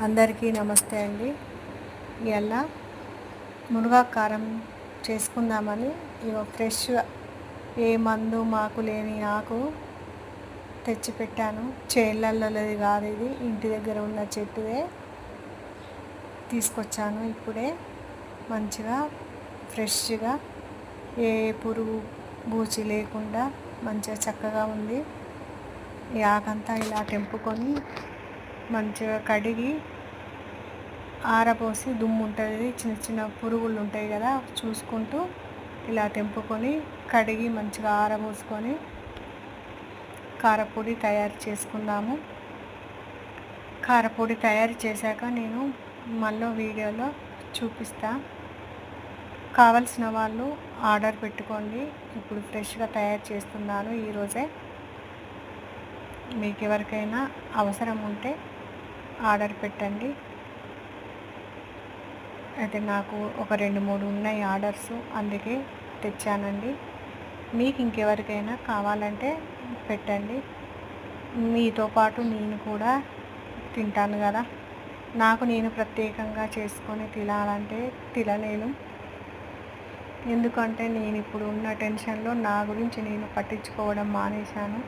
అందరికీ నమస్తే అండి. ఇవాళ మునగాకు కారం చేసుకుందామని ఫ్రెష్గా ఏ మందు మాకు లేని ఆకు తెచ్చిపెట్టాను. చేళ్ళల్లోది కాదు, ఇది ఇంటి దగ్గర ఉన్న చెట్టుదే తీసుకొచ్చాను. ఇప్పుడే మంచిగా ఫ్రెష్గా ఏ పురుగు బూచి లేకుండా మంచిగా చక్కగా ఉంది. ఈ ఆకంతా ఇలా తెంపుకొని మంచిగా కడిగి ఆరబోసి, దుమ్ము ఉంటుంది, చిన్న చిన్న పురుగులు ఉంటాయి కదా, చూసుకుంటూ ఇలా తెంపుకొని కడిగి మంచిగా ఆరబోసుకొని కారపొడి తయారు చేసుకుందాము. కారపొడి తయారు చేశాక నేను మళ్ళీ వీడియోలో చూపిస్తా. కావలసిన వాళ్ళు ఆర్డర్ పెట్టుకోండి. ఇప్పుడు ఫ్రెష్గా తయారు చేస్తున్నాను ఈరోజే. మీకు ఎవరికైనా అవసరం ఉంటే ఆర్డర్ పెట్టండి. అయితే నాకు ఒక 2-3 ఉన్నాయి ఆర్డర్స్, అందుకే తెచ్చానండి. మీకు ఇంకెవరికైనా కావాలంటే పెట్టండి. మీతో పాటు నేను కూడా తింటాను కదా. నేను ప్రత్యేకంగా చేసుకొని తినాలంటే తినలేను. ఎందుకంటే నేను ఇప్పుడు ఉన్న టెన్షన్లో నా గురించి నేను పట్టించుకోవడం మానేశాను.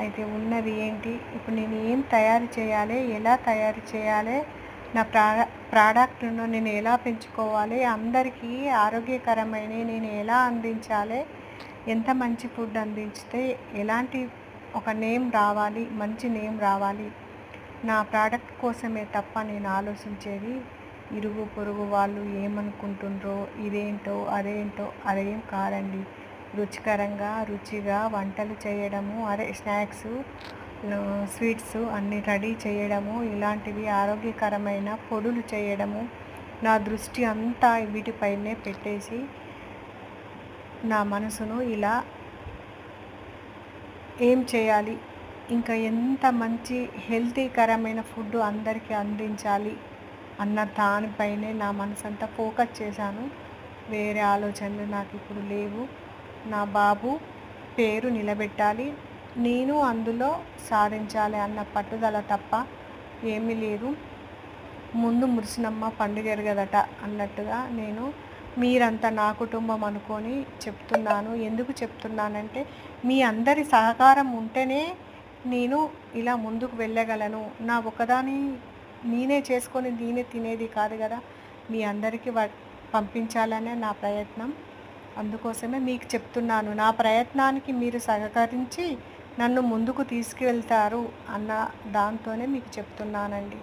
అయితే ఉన్నది ఏంటి, ఇప్పుడు నేను ఏం తయారు చేయాలి, ఎలా తయారు చేయాలి, నా ప్రోడక్ట్ను నేను ఎలా పెంచుకోవాలి, అందరికీ ఆరోగ్యకరమైన నేను ఎలా అందించాలి, ఎంత మంచి ఫుడ్ అందించితే ఎలాంటి ఒక నేమ్ రావాలి, మంచి నేమ్ రావాలి, నా ప్రోడక్ట్ కోసమే తప్ప నేను ఆలోచించేది ఇరుగు పొరుగు వాళ్ళు ఏమనుకుంటుండ్రో, ఇదేంటో అదేంటో అదేం కాదండి. రుచిగా వంటలు చేయడము, స్నాక్స్, స్వీట్స్ అన్నీ రెడీ చేయడము, ఇలాంటివి ఆరోగ్యకరమైన పొడులు చేయడము, నా దృష్టి అంతా వీటిపైనే పెట్టేసి నా మనసును ఇలా ఏం చేయాలి, ఇంకా ఎంత మంచి హెల్తీకరమైన ఫుడ్ అందరికీ అందించాలి అన్న దానిపైనే నా మనసంతా ఫోకస్ చేశాను. వేరే ఆలోచనలు నాకు ఇప్పుడు లేవు. నా బాబు పేరు నిలబెట్టాలి, నేను అందులో సాధించాలి అన్న పట్టుదల తప్ప ఏమీ లేదు. ముందు మురిసినమ్మ పండుగ ఎరగదట అన్నట్టుగా నేను మీరంతా నా కుటుంబం అనుకొని చెప్తున్నాను. ఎందుకు చెప్తున్నానంటే మీ అందరి సహకారం ఉంటేనే నేను ఇలా ముందుకు వెళ్ళగలను. నా ఒకదాని నేనే చేసుకొని నేనే తినేది కాదు కదా, మీ అందరికీ పంపించాలనే నా ప్రయత్నం. అందుకోసమే మీకు చెప్తున్నాను. నా ప్రయత్నానికి మీరు సహకరించి నన్ను ముందుకు తీసుకువెళ్తారు అన్న దాంతోనే మీకు చెప్తున్నానండి.